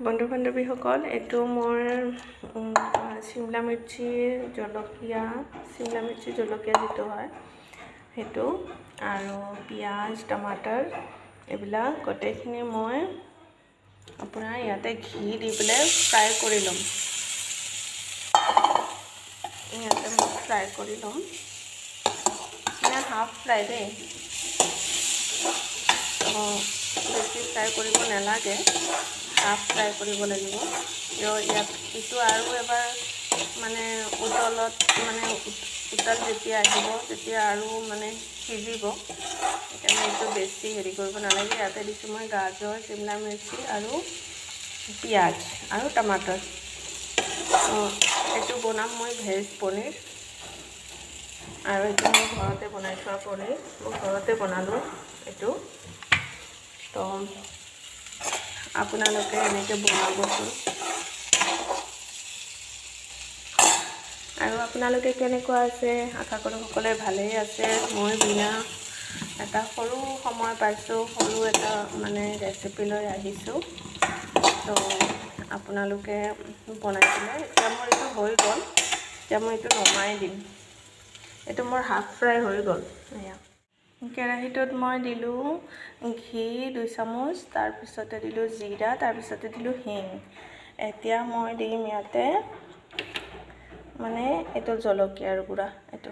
বন্ধু বান্ধৱীসকল, এইটো মোৰ চিমলা মিৰ্চি জলকীয়া যিটো হয় সেইটো আৰু পিঁয়াজ টমাটাৰ এইবিলাক গোটেইখিনি মই আপোনাৰ ইয়াতে ঘি দি পেলাই ফ্ৰাই কৰি ল'ম। ইয়াতে মই ফ্ৰাই কৰি ল'ম, মানে হাফ ফ্ৰাই দেই, বেছি ফ্ৰাই কৰিব নালাগে, হাফ ফ্ৰাই কৰিব লাগিব। ইয়াত ইটো আৰু এবাৰ মানে উতল যেতিয়া আহিব তেতিয়া আৰু মানে সিজিব, সেইকাৰণে এইটো বেছি হেৰি কৰিব নালাগে। ইয়াতে দিছোঁ মই গাজৰ, চিমলা মিৰ্চি আৰু পিঁয়াজ আৰু টমাটৰ। এইটো বনাম মই ভেজ পনীৰ, আৰু এইটো মই ঘৰতে বনাই থোৱা পনীৰ, মই ঘৰতে বনালোঁ এইটো। তো আপোনালোকে এনেকৈ বনাবচোন। আৰু আপোনালোকে কেনেকুৱা আছে? আশা কৰোঁ সকলোৱে ভালেই আছে। মই বিনা এটা সৰু সময় পাইছোঁ, সৰু এটা মানে ৰেচিপি লৈ আহিছোঁ। তো আপোনালোকে বনাই দিলে। এতিয়া মোৰ এইটো হৈ গ'ল, এতিয়া মই এইটো নমাই দিম। এইটো মোৰ হাফ ফ্ৰাই হৈ গ'ল। এয়া কেৰাহীটোত মই দিলোঁ ঘি 2 চামুচ, তাৰপিছতে দিলোঁ জিৰা, তাৰপিছতে দিলোঁ হিং। এতিয়া মই দিম ইয়াতে মানে এইটো জলকীয়াৰ গুড়া, এইটো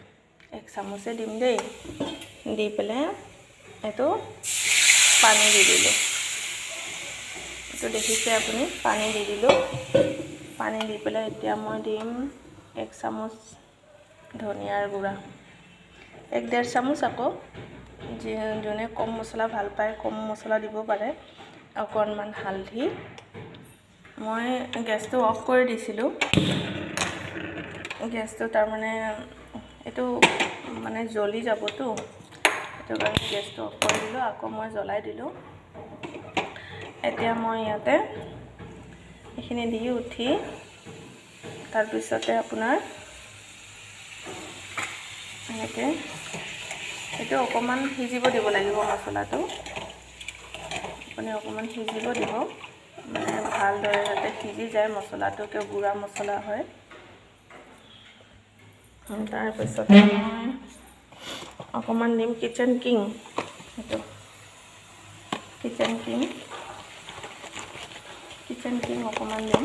1 চামুচে দিম দেই। দি পেলাই এইটো পানী দি দিলোঁ, এইটো দেখিছে আপুনি, পানী দি দিলোঁ। পানী দি পেলাই এতিয়া মই দিম 1 চামুচ ধনিয়াৰ গুড়া, 1-1.5 চামুচ। আকৌ যোনে কম মছলা ভাল পায় কম মছলা দিব পাৰে। অকণমান হালধি, মই গেছটো অফ কৰি দিছিলোঁ। গেছটো তাৰমানে এইটো মানে জ্বলি যাবতো, সেইটো কাৰণে গেছটো অফ কৰি দিলোঁ। আকৌ মই জ্বলাই দিলোঁ। এতিয়া মই ইয়াতে এইখিনি দি উঠি তাৰপিছতে আপোনাৰ এনেকৈ এইটো অকণমান সিজিব দিব লাগিব। মছলাটো আপুনি অকণমান সিজিব দিব, মানে ভালদৰে যাতে সিজি যায় মছলাটো, কিয় গুড়া মছলা হয়। তাৰপিছতে মই অকণমান দিম কিচেন কিং, সেইটো কিচেন কিং অকণমান দিম।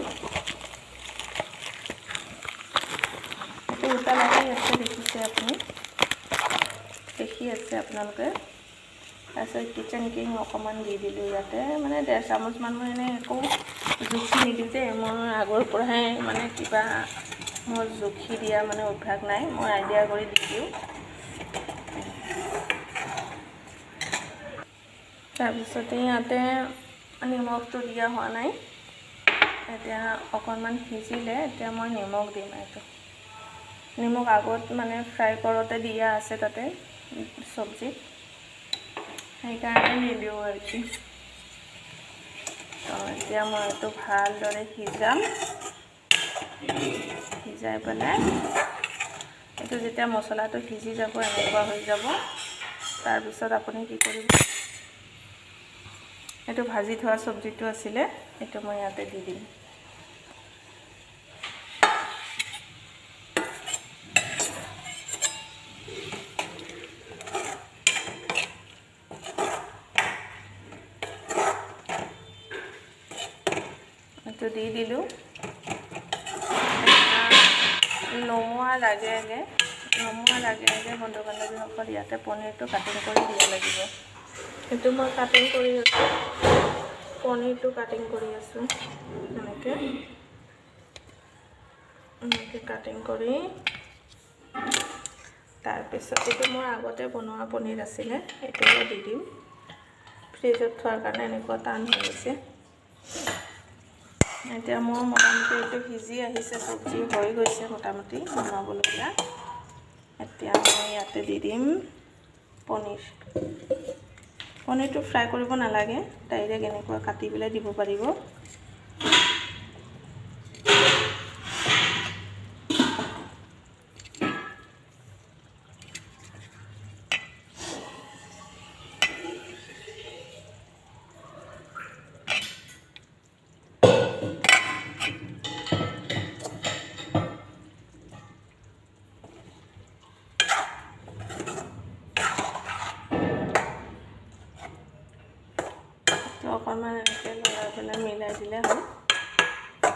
এইটো উতাল আহি আছে, দেখিছে আপুনি, দেখি আছে আপোনালোকে। তাৰপিছত কিচেন কিং অকণমান দি দিলোঁ ইয়াতে, মানে 1.5 চামুচমান। মই এনেই একো জুখি নিদিওঁ যে, মোৰ আগৰ পৰাই মানে কিবা মোৰ জুখি দিয়া মানে অভ্যাস নাই, মই আইডিয়া কৰি দি দিওঁ। তাৰপিছতে ইয়াতে নিমখটো দিয়া হোৱা নাই, এতিয়া অকণমান সিজিলে এতিয়া মই নিমখ দিম। এইটো নিমখ আগত মানে ফ্ৰাই কৰোঁতে দিয়া আছে তাতে চব্জিত, সেইকাৰণে নিদিওঁ আৰু কি। তো এতিয়া মই এইটো ভালদৰে সিজাম, সিজাই পেলাই এইটো যেতিয়া মছলাটো সিজি যাব, এনেকুৱা হৈ যাব, তাৰপিছত আপুনি কি কৰিব, এইটো ভাজি থোৱা চব্জিটো আছিলে, এইটো মই ইয়াতে দি দিম। এইটো দি দিলোঁ। নমোৱাৰ আগে আগে বন্ধু বান্ধৱীসকল, ইয়াতে পনীৰটো কাটিং কৰি দিব লাগিব। এইটো মই কাটিং কৰি আছোঁ, পনীৰটো কাটিং কৰি আছোঁ। এনেকৈ কাটিং কৰি, তাৰপিছত এইটো মোৰ আগতে বনোৱা পনীৰ আছিলে, এইটোও দি দিম। ফ্ৰিজত থোৱাৰ কাৰণে এনেকুৱা টান হৈ গৈছে। এতিয়া মোৰ মোটামুটি এইটো সিজি আহিছে, চব্জি হৈ গৈছে মোটামুটি বনাবলগীয়া। এতিয়া মই ইয়াতে দি দিম পনীৰটো ফ্ৰাই কৰিব নালাগে, ডাইৰেক্ট এনেকুৱা কাটি পেলাই দিব পাৰিব। মানে মিলাই দিলে হ'ল।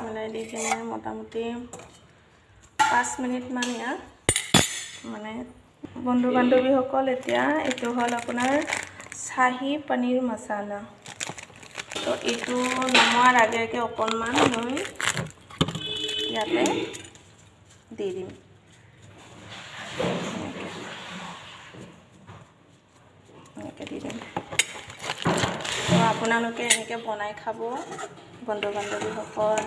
মিলাই দি কিনে মোটামুটি 5 মিনিটমান ইয়াত মানে বন্ধু বান্ধৱীসকল, এতিয়া এইটো হ'ল আপোনাৰ শাহী পনীৰ মছালা। তো এইটো নমোৱাৰ আগে আগে অকণমান মই ইয়াতে দি দিম। এনেকৈ দি দিম। তো আপোনালোকে এনেকৈ বনাই খাব বন্ধু বান্ধৱীসকল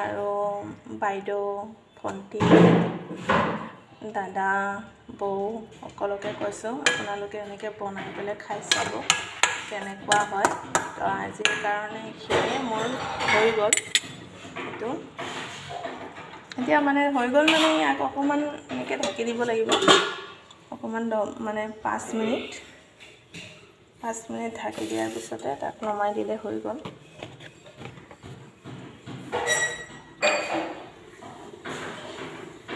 আৰু বাইদেউ, ভণ্টি, দাদা, বৌ সকলোকে কৈছোঁ আপোনালোকে এনেকৈ বনাই পেলাই খাই চাব কেনেকুৱা হয়। তো আজিৰ কাৰণে এইখিনিয়ে মোৰ হৈ গ'ল। এইটো এতিয়া মানে হৈ গ'ল মানে ইয়াক অকণমান এনেকৈ ঢাকি দিব লাগিব। অকণমান মানে 5 মিনিট ঢাকি দিয়াৰ পিছতে তাক নমাই দিলে হৈ গ'ল।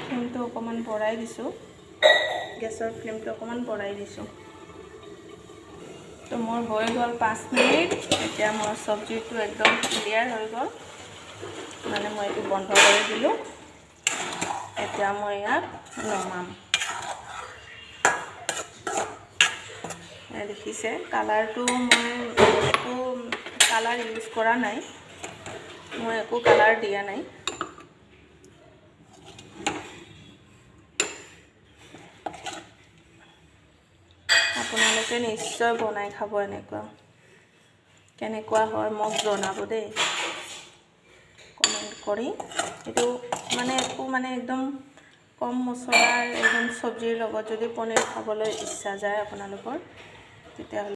ফ্লেমটো অকণমান বঢ়াই দিছোঁ, গেছৰ ফ্লেমটো অকণমান বঢ়াই দিছোঁ। তো মোৰ হৈ গ'ল 5 মিনিট। এতিয়া মোৰ চব্জিটো একদম ক্লিয়াৰ হৈ গ'ল, মানে মই এইটো বন্ধ কৰি দিলোঁ। এতিয়া মই ইয়াক নমাম। দেখিছে কালাৰটো, মই একো কালাৰ ইউজ কৰা নাই, মই একো কালাৰ দিয়া নাই। আপোনালোকে নিশ্চয় বনাই খাব এনেকুৱা। কেনেকুৱা হয় মোক জনাব দেই, কমেণ্ট কৰি। এইটো মানে একো মানে একদম কম মছলাৰ একদম চব্জিৰ লগত যদি পনীৰ খাবলৈ ইচ্ছা যায় আপোনালোকৰ, তেতিয়াহ'লে